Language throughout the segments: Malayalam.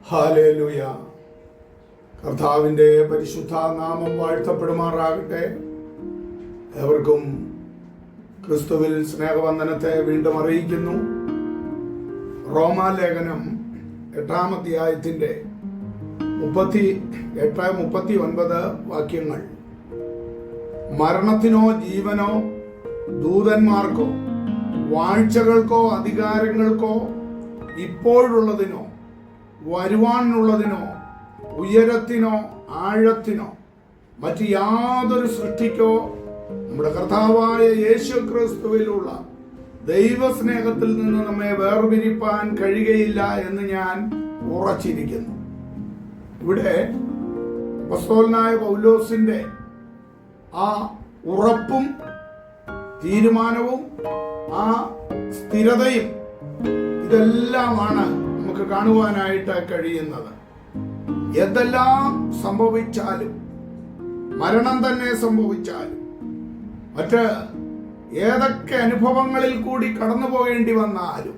ഹല്ലേലൂയ. കർത്താവിൻ്റെ പരിശുദ്ധ നാമം വാഴ്ത്തപ്പെടുമാറാകട്ടെ. ഏവർക്കും ക്രിസ്തുവിൽ സ്നേഹവന്ദനത്തെ വീണ്ടും അറിയിക്കുന്നു. റോമാലേഖനം 8-ാം അധ്യായത്തിൻ്റെ 38-39 വാക്യങ്ങൾ. മരണത്തിനോ ജീവനോ ദൂതന്മാർക്കോ വാഴ്ചകൾക്കോ അധികാരങ്ങൾക്കോ ഇപ്പോഴുള്ളതിനോ വരുവാനുള്ളതിനോ ഉയരത്തിനോ ആഴത്തിനോ മറ്റ് യാതൊരു സൃഷ്ടിക്കോ നമ്മുടെ കർത്താവായ യേശു ക്രിസ്തുവിലുള്ള ദൈവസ്നേഹത്തിൽ നിന്ന് നമ്മെ വേർപിരിപ്പാൻ കഴിയുകയില്ല എന്ന് ഞാൻ ഉറച്ചിരിക്കുന്നു. ഇവിടെ അപ്പോസ്തലനായ പൗലോസിന്റെ ആ ഉറപ്പും തീരുമാനവും ആ സ്ഥിരതയും ഇതെല്ലാമാണ് നമുക്ക് കാണുവാനായിട്ട് കഴിയുന്നത്. എന്തെല്ലാം സംഭവിച്ചാലും, മരണം തന്നെ സംഭവിച്ചാലും, മറ്റ് ഏതൊക്കെ അനുഭവങ്ങളിൽ കൂടി കടന്നു പോകേണ്ടി വന്നാലും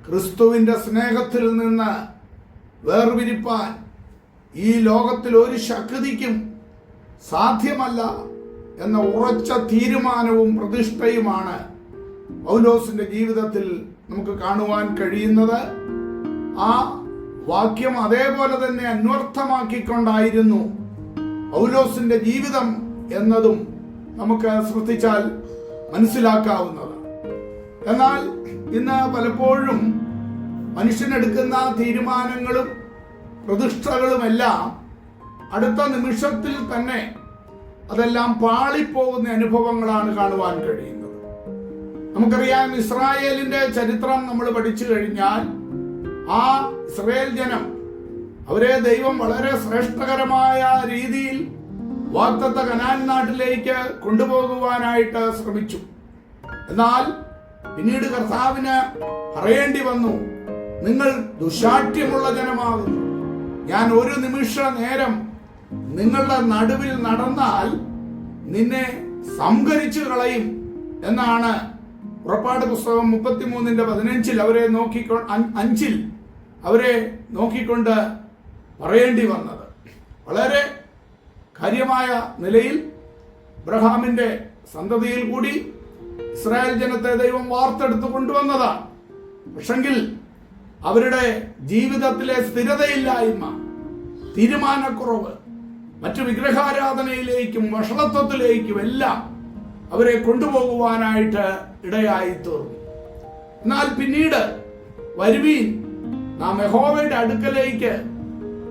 ക്രിസ്തുവിന്റെ സ്നേഹത്തിൽ നിന്ന് വേർപിരിപ്പാൻ ഈ ലോകത്തിൽ ഒരു ശക്തിക്കും സാധ്യമല്ല എന്ന ഉറച്ച തീരുമാനവും പ്രതിഷ്ഠയുമാണ് പൗലോസിന്റെ ജീവിതത്തിൽ നമുക്ക് കാണുവാൻ കഴിയുന്നത്. ആ വാക്യം അതേപോലെ തന്നെ അന്വർത്ഥമാക്കിക്കൊണ്ടായിരുന്നു പൗലോസിന്റെ ജീവിതം എന്നതും നമുക്ക് ശ്രദ്ധിച്ചാൽ മനസ്സിലാക്കാവുന്നത്. എന്നാൽ ഇന്ന് പലപ്പോഴും മനുഷ്യനെടുക്കുന്ന തീരുമാനങ്ങളും പ്രതിഷ്ഠകളുമെല്ലാം അടുത്ത നിമിഷത്തിൽ തന്നെ അതെല്ലാം പാളിപ്പോകുന്ന അനുഭവങ്ങളാണ് കാണുവാൻ കഴിയുന്നത്. നമുക്കറിയാം, ഇസ്രായേലിന്റെ ചരിത്രം നമ്മൾ പഠിച്ചു കഴിഞ്ഞാൽ ആ ഇസ്രായേൽ ജനം, അവരെ ദൈവം വളരെ ശ്രേഷ്ഠകരമായ രീതിയിൽ വാഗ്ദത്ത കനാൻ നാട്ടിലേക്ക് കൊണ്ടുപോകുവാനായിട്ട് ശ്രമിച്ചു. എന്നാൽ പിന്നീട് കർത്താവിന് പറയേണ്ടി വന്നു, നിങ്ങൾ ദുശാഠ്യമുള്ള ജനമാകുന്നു. ഞാൻ ഒരു നിമിഷ നേരം നിങ്ങളുടെ നടുവിൽ നടന്നാൽ നിന്നെ സംഹരിച്ചു കളയും എന്നാണ് പുറപ്പാട് പുസ്തകം 33:15 അവരെ നോക്കിക്കൊണ്ട് പറയേണ്ടി വന്നത്. വളരെ കാര്യമായ നിലയിൽ അബ്രഹാമിന്റെ സന്തതിയിൽ കൂടി ഇസ്രായേൽ ജനത്തെ ദൈവം വാർത്തെടുത്ത് കൊണ്ടുവന്നതാണ്. പക്ഷെങ്കിൽ അവരുടെ ജീവിതത്തിലെ സ്ഥിരതയില്ലായ്മ, തീരുമാനക്കുറവ്, മറ്റു വിഗ്രഹാരാധനയിലേക്കും വഷളത്വത്തിലേക്കും എല്ലാം അവരെ കൊണ്ടുപോകുവാനായിട്ട് ഇടയായി തീർന്നു. എന്നാൽ പിന്നീട് വരുവീൻ, നാം യഹോവയുടെ അടുക്കലേക്ക്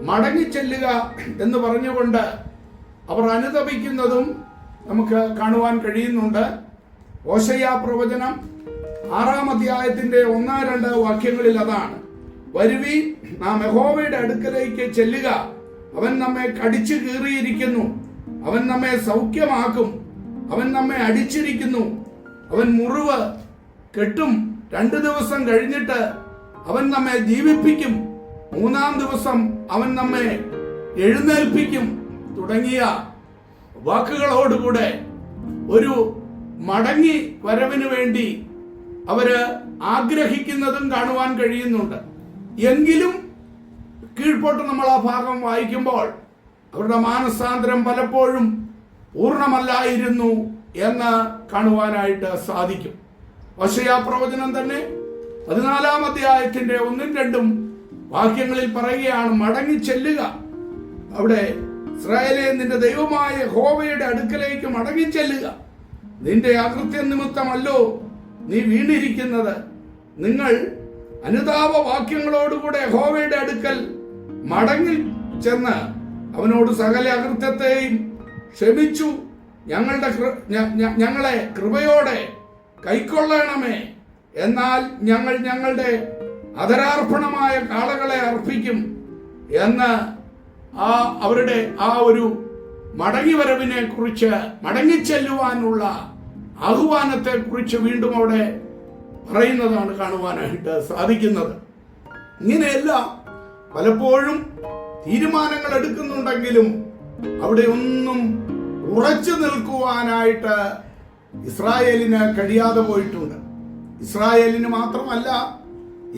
മടങ്ങിച്ചെല്ലുക എന്ന് പറഞ്ഞുകൊണ്ട് അവർ അനുതപിക്കുന്നതും നമുക്ക് കാണുവാൻ കഴിയുന്നുണ്ട്. ഓശയ്യാ പ്രവചനം 6-ാം അധ്യായത്തിന്റെ 1-2 വാക്യങ്ങളിൽ അതാണ്. വരുവീൻ, നാം യഹോവയുടെ അടുക്കലേക്ക് ചെല്ലുക, അവൻ നമ്മെ കടിച്ചു കീറിയിരിക്കുന്നു, അവൻ നമ്മെ സൗഖ്യമാക്കും, അവൻ നമ്മെ അടിച്ചിരിക്കുന്നു, അവൻ മുറിവ് കെട്ടും, 2 ദിവസം കഴിഞ്ഞിട്ട് അവൻ നമ്മെ ജീവിപ്പിക്കും, 3-ാം ദിവസം അവൻ നമ്മെ എഴുന്നേൽപ്പിക്കും തുടങ്ങിയ വാക്കുകളോടുകൂടെ ഒരു മടങ്ങി വരവിന് വേണ്ടി അവര് ആഗ്രഹിക്കുന്നതും കാണുവാൻ കഴിയുന്നുണ്ട്. എങ്കിലും കീഴ്പോട്ട് നമ്മൾ ആ ഭാഗം വായിക്കുമ്പോൾ അവരുടെ മാനസാന്തരം പലപ്പോഴും പൂർണ്ണമല്ലായിരുന്നു എന്ന് കാണുവാനായിട്ട് സാധിക്കും. ഓശയ്യാ പ്രവചനം തന്നെ 14-ാം അധ്യായത്തിന്റെ 1-2 വാക്യങ്ങളിൽ പറയുകയാണ്, മടങ്ങി ചെല്ലുക. അവിടെ ഇസ്രായേലേ, നിന്റെ ദൈവമായ യഹോവയുടെ അടുക്കലേക്ക് മടങ്ങി ചെല്ലുക. നിന്റെ അകൃത്യ നിമിത്തമല്ലോ നീ വീണിരിക്കുന്നത്. നിങ്ങൾ അനുതാപ വാക്യങ്ങളോടുകൂടെ യഹോവയുടെ അടുക്കൽ മടങ്ങി ചെന്ന് അവനോട് സകല അകൃത്യത്തെയും ക്ഷമിച്ചു ഞങ്ങളെ കൃപയോടെ കൈക്കൊള്ളണമേ. എന്നാൽ ഞങ്ങൾ ഞങ്ങളുടെ അധരാർപ്പണമായ കാളകളെ അർപ്പിക്കും എന്ന് അവരുടെ ആ ഒരു മടങ്ങിവരവിനെ കുറിച്ച്, മടങ്ങിച്ചെല്ലുവാനുള്ള ആഹ്വാനത്തെ കുറിച്ച് വീണ്ടും അവിടെ പറയുന്നതാണ് കാണുവാനായിട്ട് സാധിക്കുന്നത്. ഇങ്ങനെയെല്ലാം പലപ്പോഴും തീരുമാനങ്ങൾ എടുക്കുന്നുണ്ടെങ്കിലും അവിടെ ഒന്നും ഉറച്ചു നിൽക്കുവാനായിട്ട് ഇസ്രായേലിന് കഴിയാതെ പോയിട്ടുണ്ട്. ഇസ്രായേലിന് മാത്രമല്ല,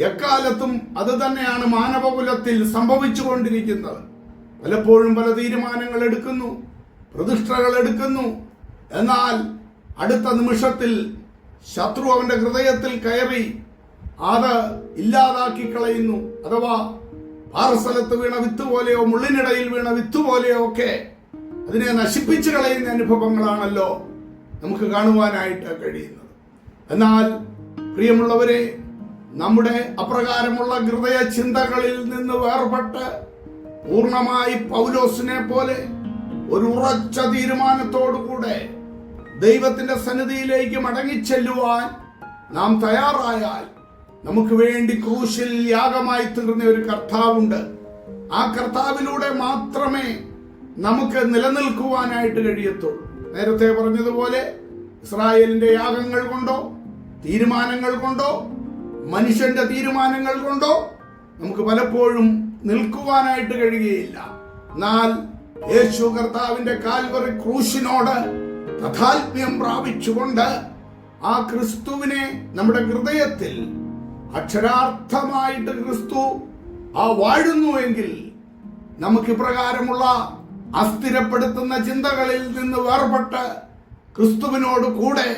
എക്കാലത്തും അത് തന്നെയാണ് മാനവകുലത്തിൽ സംഭവിച്ചുകൊണ്ടിരിക്കുന്നത്. പലപ്പോഴും പല തീരുമാനങ്ങൾ എടുക്കുന്നു, പ്രതിഷ്ഠകൾ എടുക്കുന്നു. എന്നാൽ അടുത്ത നിമിഷത്തിൽ ശത്രു അവന്റെ ഹൃദയത്തിൽ കയറി അത് ഇല്ലാതാക്കി കളയുന്നു. അഥവാ പാറസ്ഥലത്ത് വീണ വിത്ത് പോലെയോ മുള്ളിനിടയിൽ വീണ വിത്ത് പോലെയോ ഒക്കെ അതിനെ നശിപ്പിച്ചു കളയുന്ന അനുഭവങ്ങളാണല്ലോ നമുക്ക് കാണുവാനായിട്ട് കഴിയുന്നത്. എന്നാൽ പ്രിയമുള്ളവരെ, നമ്മുടെ അപ്രകാരമുള്ള ഹൃദയ ചിന്തകളിൽ നിന്ന് വേർപെട്ട് പൂർണ്ണമായി പൗലോസിനെ പോലെ ഒരു ഉറച്ച തീരുമാനത്തോടുകൂടെ ദൈവത്തിന്റെ സന്നിധിയിലേക്ക് മടങ്ങിച്ചെല്ലുവാൻ നാം തയ്യാറായാൽ നമുക്ക് വേണ്ടി ക്രൂശിൽ യാഗമായി തീർന്ന ഒരു കർത്താവുണ്ട്. ആ കർത്താവിലൂടെ മാത്രമേ നമുക്ക് നിലനിൽക്കുവാനായിട്ട് കഴിയത്തുള്ളൂ. നേരത്തെ പറഞ്ഞതുപോലെ ഇസ്രായേലിന്റെ യാഗങ്ങൾ കൊണ്ടോ തീരുമാനങ്ങൾ കൊണ്ടോ മനുഷ്യന്റെ തീരുമാനങ്ങൾ കൊണ്ടോ നമുക്ക് പലപ്പോഴും നിൽക്കുവാനായിട്ട് കഴിയുകയില്ല. എന്നാൽ യേശു കർത്താവിന്റെ കാൽവറി ക്രൂശിനോട് തഥാത്മ്യം പ്രാപിച്ചുകൊണ്ട് ആ ക്രിസ്തുവിനെ നമ്മുടെ ഹൃദയത്തിൽ അക്ഷരാർത്ഥമായിട്ട് ക്രിസ്തു വാഴുന്നുവെങ്കിൽ നമുക്ക് ഇപ്രകാരമുള്ള അസ്ഥിരപ്പെടുത്തുന്ന ചിന്തകളിൽ നിന്ന് വേർപെട്ട് ക്രിസ്തുവിനോട് കൂടെ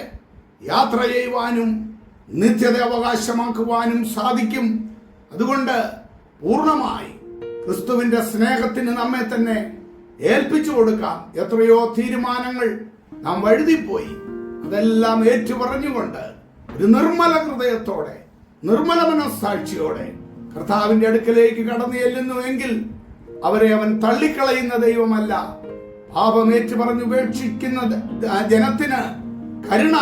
യാത്ര ചെയ്യുവാനും നിത്യത അവകാശമാക്കുവാനും സാധിക്കും. അതുകൊണ്ട് പൂർണ്ണമായി ക്രിസ്തുവിന്റെ സ്നേഹത്തിന് നമ്മെ തന്നെ ഏൽപ്പിച്ചു കൊടുക്കാം. എത്രയോ തീരുമാനങ്ങൾ നാം വഴുതിപ്പോയി. അതെല്ലാം ഏറ്റുപറഞ്ഞുകൊണ്ട് ഒരു നിർമ്മല ഹൃദയത്തോടെ നിർമ്മല മനസ്സാക്ഷിയോടെ കർത്താവിന്റെ അടുക്കലേക്ക് കടന്നു ചെല്ലുന്നുവെങ്കിൽ അവരെ അവൻ തള്ളിക്കളയുന്ന ദൈവമല്ല. പാപമേറ്റു പറഞ്ഞു ഉപേക്ഷിക്കുന്ന ജനത്തിന് കരുണ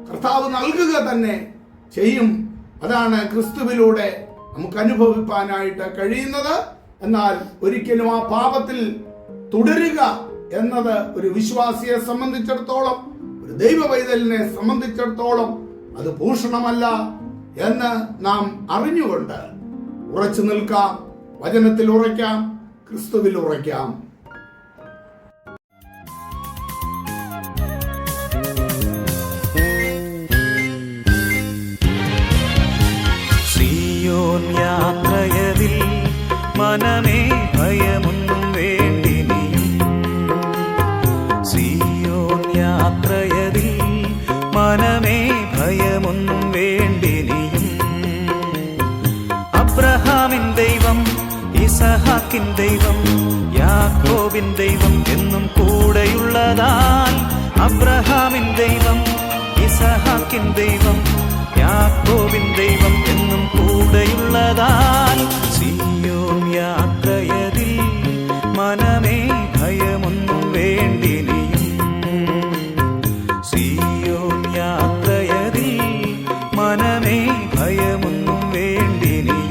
കർത്താവ് നൽകുക തന്നെ ചെയ്യും. അതാണ് ക്രിസ്തുവിലൂടെ നമുക്ക് അനുഭവിപ്പാനായിട്ട് കഴിയുന്നത്. എന്നാൽ ഒരിക്കലും ആ പാപത്തിൽ തുടരുക എന്നത് ഒരു വിശ്വാസിയെ സംബന്ധിച്ചിടത്തോളം, ഒരു ദൈവ പൈതലിനെ സംബന്ധിച്ചിടത്തോളം അത് ഭൂഷണമല്ല എന്ന് നാം അറിഞ്ഞുകൊണ്ട് ഉറച്ചു നിൽക്കാം. വചനത്തിൽ ഉറയ്ക്കാം, ക്രിസ്തുവിൽ ഉറയ്ക്കാം. സിയോൻ യാത്രയതിൽ മനമേ ഭയമൊന്നും വേണ്ടിനിയും. സിയോൻ യാത്രയതിൽ മനമേ ഭയമൊന്നും വേണ്ടിനിയും. അബ്രഹാമിൻ ദൈവം, ഇസഹാക്കിൻ ദൈവം, യാക്കോബിൻ ദൈവം എന്നും കൂടെയുള്ളതാൽ. അബ്രഹാമിൻ ദൈവം, ഇസഹാക്കിൻ ദൈവം, യാക്കോബിൻ ദൈവം എന്നും കൂടെയുള്ളതാൽ. സിയോൻ യാത്രയതിൽ മനമേ ഭയമൊന്നും വേണ്ടിനിയും. സിയോൻ യാത്രയതിൽ മനമേ ഭയമൊന്നും വേണ്ടിനിയും.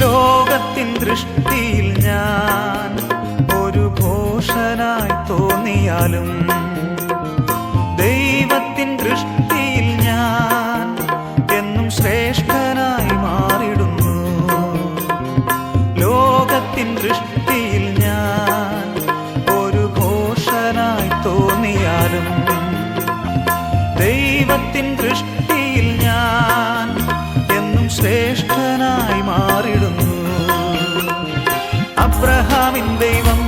ലോകത്തിൻ ദൃഷ്ടിയിൽ ഞാൻ ഒരു ഭോഷനായി തോന്നിയാലും ദൈവത്തിൻ ദൃഷ്ടിയിൽ ഞാൻ എന്നും ശ്രേഷ്ഠനായി മാറിടുന്നു. ലോകത്തിൻ ദൃഷ്ടിയിൽ ഞാൻ ഒരു ഭോഷനായി തോന്നിയാലും ദൈവത്തിൻ ദൃഷ്ടിയിൽ ഞാൻ എന്നും ശ്രേഷ്ഠനായി മാറിടുന്നു. അബ്രഹാമിൻ ദൈവം,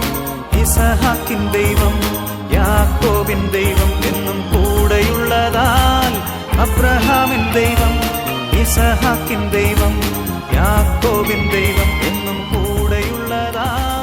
ഇസഹാക്കിൻ ദൈവം, യാക്കോബിൻ ദൈവം എന്നും കൂടെയുള്ളതാൽ. അബ്രഹാമിൻ ദൈവം, ഇസഹാക്കിൻ ദൈവം, യാക്കോബിൻ ദൈവം എന്നും കൂടെയുള്ളതാൽ.